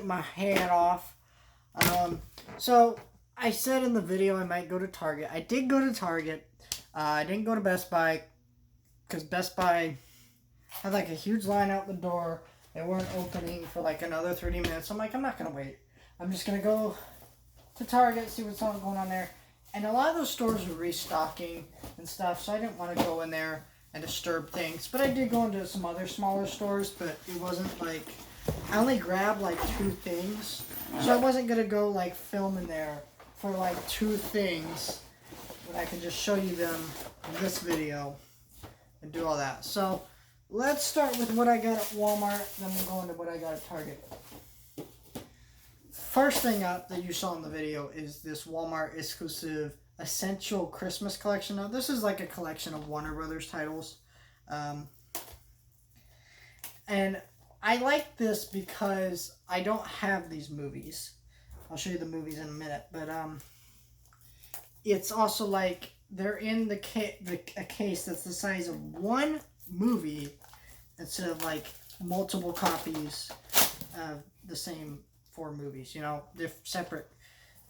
My hat off. So I said in the video I might go to Target. I did go to Target. I didn't go to Best Buy because Best Buy had like a huge line out the door. They weren't opening for like another 30 minutes. I'm like, I'm not gonna wait. I'm just gonna go to Target, see what's all going on there. And a lot of those stores were restocking and stuff, so I didn't want to go in there and disturb things. But I did go into some other smaller stores, but it wasn't like, I only grabbed like 2 things. So I wasn't going to go like film in there for like 2 things when I could just show you them in this video and do all that. So let's start with what I got at Walmart, then we'll go into what I got at Target. First thing up that you saw in the video is this Walmart exclusive Essential Christmas collection. Now this is like a collection of Warner Brothers titles. And I like this because I don't have these movies. I'll show you the movies in a minute. But it's also like they're in a case that's the size of one movie instead of like multiple copies of the same 4 movies. You know, they're separate.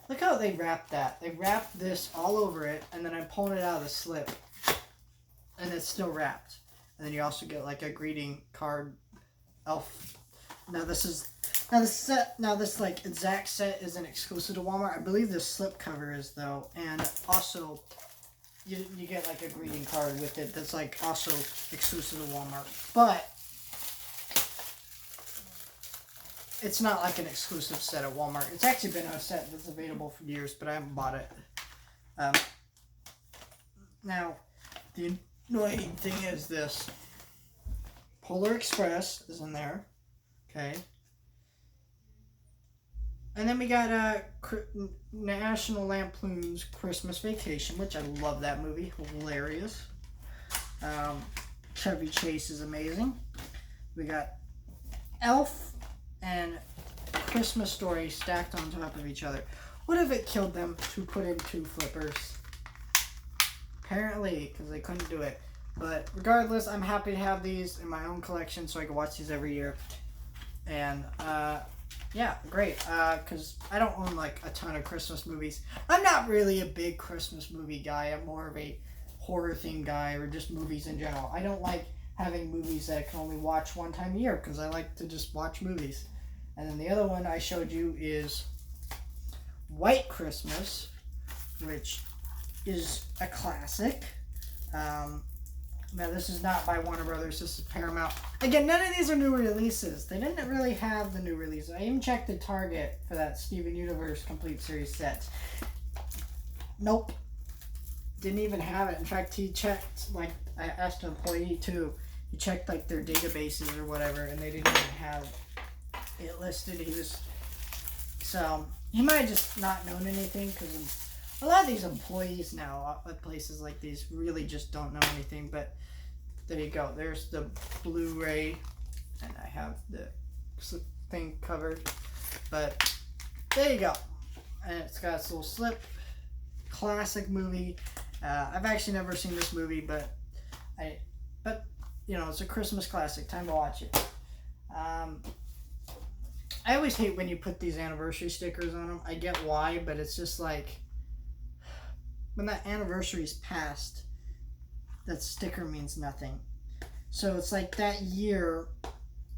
Look how they wrapped that. They wrapped this all over it, and then I'm pulling it out of the slip, and it's still wrapped. And then you also get like a greeting card. Elf. Now this like exact set isn't exclusive to Walmart. I believe this slip cover is though, and also you get like a greeting card with it that's like also exclusive to Walmart. But it's not like an exclusive set at Walmart. It's actually been a set that's available for years, but I haven't bought it. Now, the annoying thing is this. Polar Express is in there. Okay. And then we got National Lampoon's Christmas Vacation, which I love that movie. Hilarious. Chevy Chase is amazing. We got Elf and Christmas Story stacked on top of each other. What if it killed them to put in 2 flippers? Apparently, because they couldn't do it. But regardless, I'm happy to have these in my own collection so I can watch these every year. And yeah, great. Because I don't own like a ton of Christmas movies. I'm not really a big Christmas movie guy. I'm more of a horror themed guy or just movies in general. I don't like having movies that I can only watch one time a year because I like to just watch movies. And then the other one I showed you is White Christmas, which is a classic. Now this is not by Warner Brothers, this is Paramount. Again, none of these are new releases. They didn't really have the new releases. I even checked the Target for that Steven Universe Complete Series set. Nope. Didn't even have it. In fact, he checked, like, I asked an employee too. He checked like their databases or whatever, and they didn't even have it listed. So he might have just not known anything because a lot of these employees now at places like these really just don't know anything. But there you go. There's the Blu-ray, and I have the thing covered. But there you go. And it's got this little slip. Classic movie. I've actually never seen this movie, but you know, it's a Christmas classic. Time to watch it. I always hate when you put these anniversary stickers on them. I get why, but it's just like when that anniversary's passed, that sticker means nothing. So it's like that year,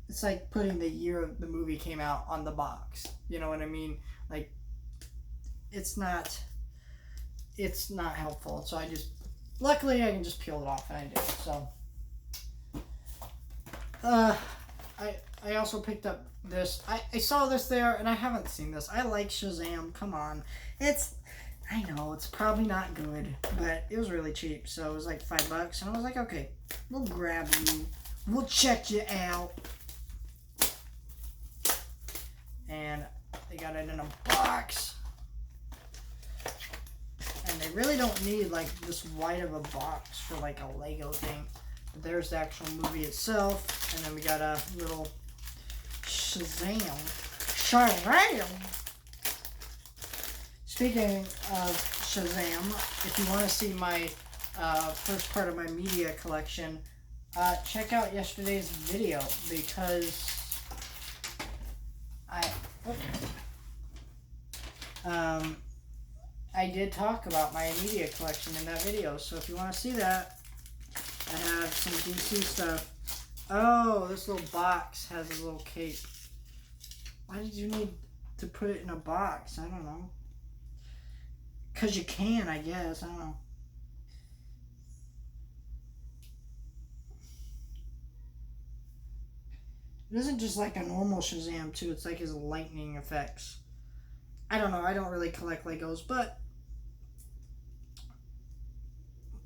it's like putting the year the movie came out on the box. You know what I mean? Like, it's not helpful. So luckily I can just peel it off, and I do. So, I also picked up this. I saw this there, and I haven't seen this. I like Shazam. Come on. I know, it's probably not good, but it was really cheap. So it was like $5, and I was like, okay, we'll grab you. We'll check you out. And they got it in a box. And they really don't need like this wide of a box for like a Lego thing. But there's the actual movie itself. And then we got a little Shazam. Speaking of Shazam, if you want to see my first part of my media collection, check out yesterday's video because I did talk about my media collection in that video, so if you want to see that, I have some DC stuff. Oh, this little box has a little cape. Why did you need to put it in a box? I don't know. Because you can, I guess. I don't know. It isn't just like a normal Shazam, too. It's like his lightning effects. I don't know. I don't really collect Legos, but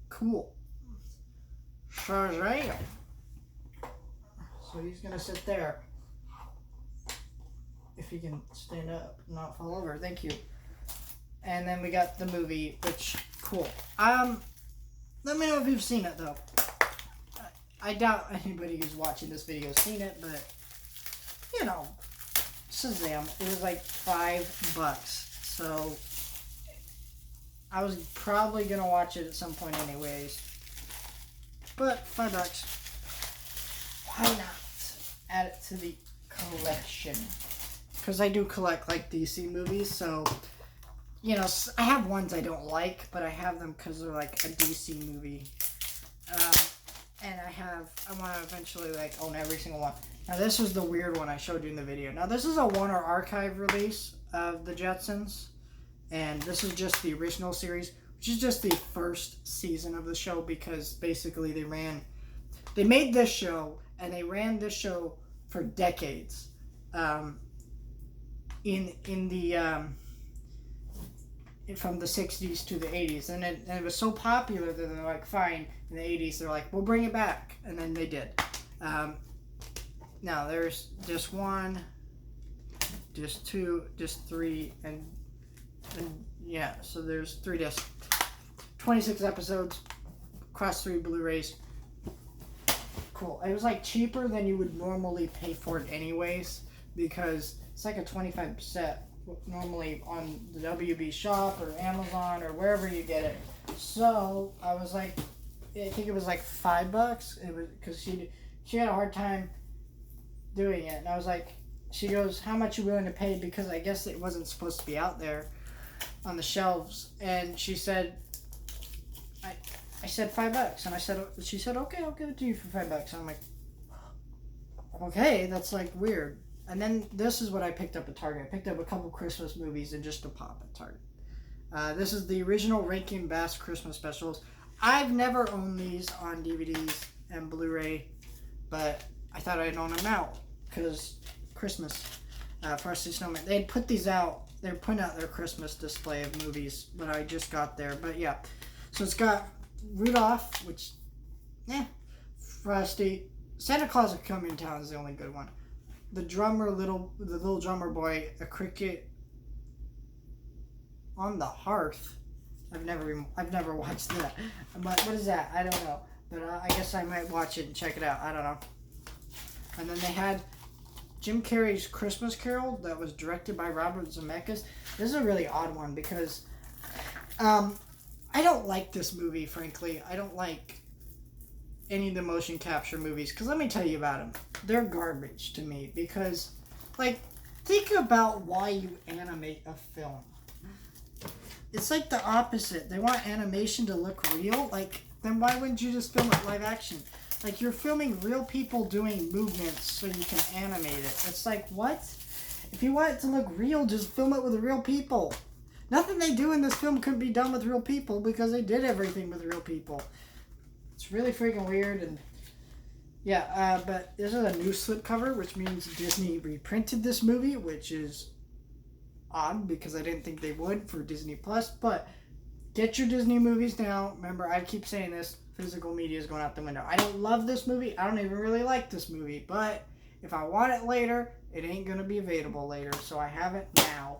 cool. Shazam. So he's going to sit there. If he can stand up and not fall over. Thank you. And then we got the movie, which, cool. Let me know if you've seen it, though. I doubt anybody who's watching this video has seen it, but, you know, Shazam. It was like $5. So, I was probably going to watch it at some point anyways. But, $5. Why not add it to the collection? Because I do collect, like, DC movies, so, you know, I have ones I don't like, but I have them because they're, like, a DC movie. And I want to eventually, like, own every single one. Now, this was the weird one I showed you in the video. Now, this is a Warner Archive release of the Jetsons, and this is just the original series, which is just the first season of the show, because basically they made this show, and they ran this show for decades. From the 60s to the 80s, and it was so popular that they're like, fine, in the 80s they're like, we'll bring it back, and then they did. Now there's just one, just two, just three, and yeah, so there's 3 discs, 26 episodes across 3 Blu-rays. Cool. It was like cheaper than you would normally pay for it anyways, because it's like a 25% normally on the WB shop or Amazon or wherever you get it. So I was like, I think it was like $5. It was because she had a hard time doing it, and I was like, she goes, how much you willing to pay? Because I guess it wasn't supposed to be out there on the shelves, and she said, I said $5, and she said, okay, I'll give it to you for $5. And I'm like, okay, that's like weird. And then this is what I picked up at Target. I picked up a couple Christmas movies and just a pop at Target. This is the original Rankin Bass Christmas specials. I've never owned these on DVDs and Blu-ray, but I thought I'd own them out because Christmas, Frosty Snowman. They had put these out. They're putting out their Christmas display of movies, but I just got there. But yeah, so it's got Rudolph, which, Frosty. Santa Claus is Coming to Town is the only good one. The little drummer boy, a cricket on the hearth. I've never watched that. But what is that? I don't know. But I guess I might watch it and check it out. I don't know. And then they had Jim Carrey's Christmas Carol that was directed by Robert Zemeckis. This is a really odd one because I don't like this movie, frankly. I don't like any of the motion capture movies, because let me tell you about them. They're garbage to me, because, like, think about why you animate a film. It's like the opposite. They want animation to look real. Like, then why wouldn't you just film it live action? Like, you're filming real people doing movements so you can animate it. It's like, what? If you want it to look real, just film it with real people. Nothing they do in this film could be done with real people, because they did everything with real people. It's really freaking weird, and yeah, but this is a new slipcover, which means Disney reprinted this movie, which is odd because I didn't think they would for Disney Plus. But get your Disney movies now. Remember, I keep saying this: physical media is going out the window. I don't love this movie. I don't even really like this movie. But if I want it later, it ain't gonna be available later. So I have it now,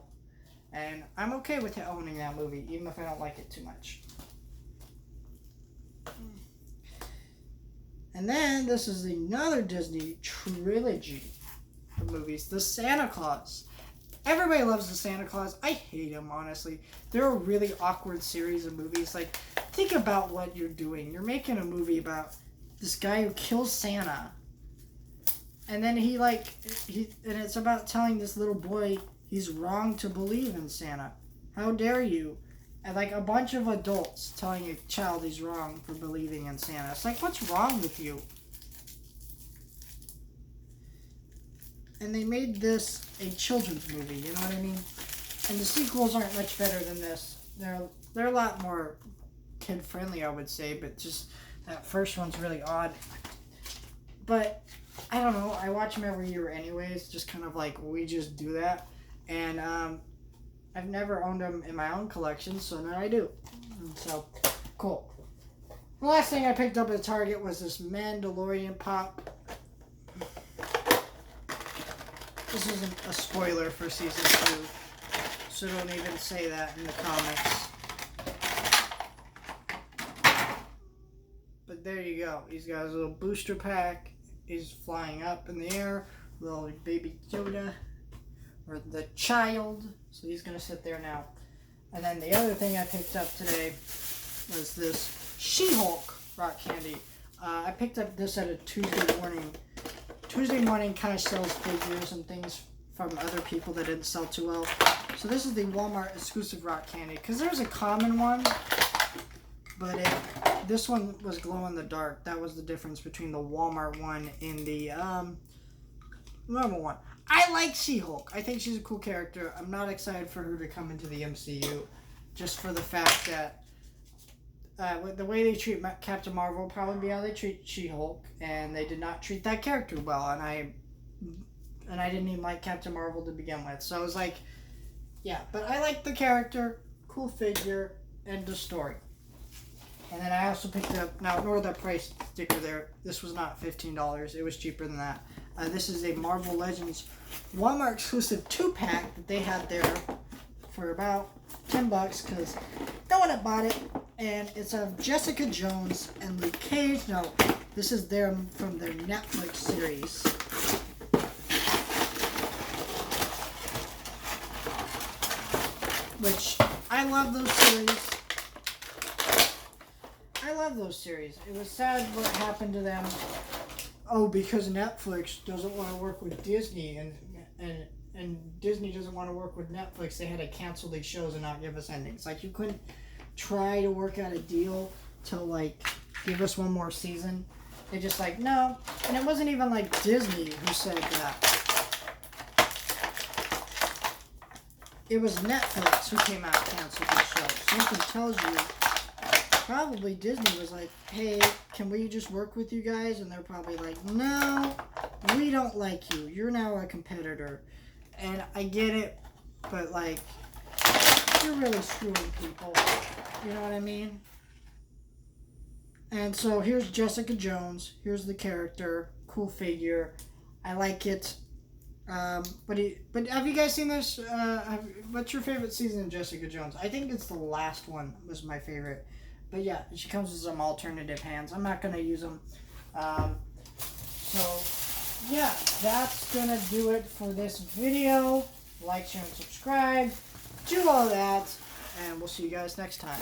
and I'm okay with owning that movie, even if I don't like it too much. And then this is another Disney trilogy of movies, The Santa Claus. Everybody loves The Santa Claus. I hate him, honestly. They're a really awkward series of movies. Like, think about what you're doing. You're making a movie about this guy who kills Santa. And then and it's about telling this little boy he's wrong to believe in Santa. How dare you? And like a bunch of adults telling a child he's wrong for believing in Santa. It's like, what's wrong with you? And they made this a children's movie, you know what I mean? And the sequels aren't much better than this. They're a lot more kid-friendly, I would say, but just that first one's really odd. But I don't know. I watch them every year anyways, just kind of like we just do that. And I've never owned them in my own collection, so now I do. And so, cool. The last thing I picked up at Target was this Mandalorian pop. This isn't a spoiler for season 2, so don't even say that in the comics. But there you go. He's got his little booster pack. He's flying up in the air. Little baby Yoda, or the child. So he's going to sit there now. And then the other thing I picked up today was this She-Hulk rock candy. I picked up this at a Tuesday morning. Tuesday morning kind of sells figures and things from other people that didn't sell too well. So this is the Walmart exclusive rock candy. Because there's a common one, but this one was glow in the dark. That was the difference between the Walmart one and the normal one. I like She-Hulk. I think she's a cool character. I'm not excited for her to come into the MCU, just for the fact that the way they treat Captain Marvel will probably be how they treat She-Hulk, and they did not treat that character well, and I didn't even like Captain Marvel to begin with. So I was like, yeah, but I like the character, cool figure, and the story. And then I also picked up, now ignore that price sticker there, this was not $15, it was cheaper than that. This is a Marvel Legends Walmart exclusive 2-pack that they had there for about $10 because no one had bought it. And it's of Jessica Jones and Luke Cage. No, this is them from their Netflix series. Which, I love those series. I love those series. It was sad what happened to them. Oh, because Netflix doesn't want to work with Disney and Disney doesn't want to work with Netflix. They had to cancel these shows and not give us endings. Like, you couldn't try to work out a deal to, like, give us one more season. They just like, no. And it wasn't even like Disney who said that. It was Netflix who came out and canceled the show. Something tells you probably Disney was like, hey, can we just work with you guys? And they're probably like, no, we don't like you. You're now a competitor. And I get it, but like, you're really screwing people. You know what I mean? And so here's Jessica Jones. Here's the character. Cool figure. I like it. But have you guys seen this? What's your favorite season of Jessica Jones? I think it's the last one was my favorite. But yeah, she comes with some alternative hands. I'm not going to use them. So yeah, that's going to do it for this video. Like, share, and subscribe. Do all that. And we'll see you guys next time.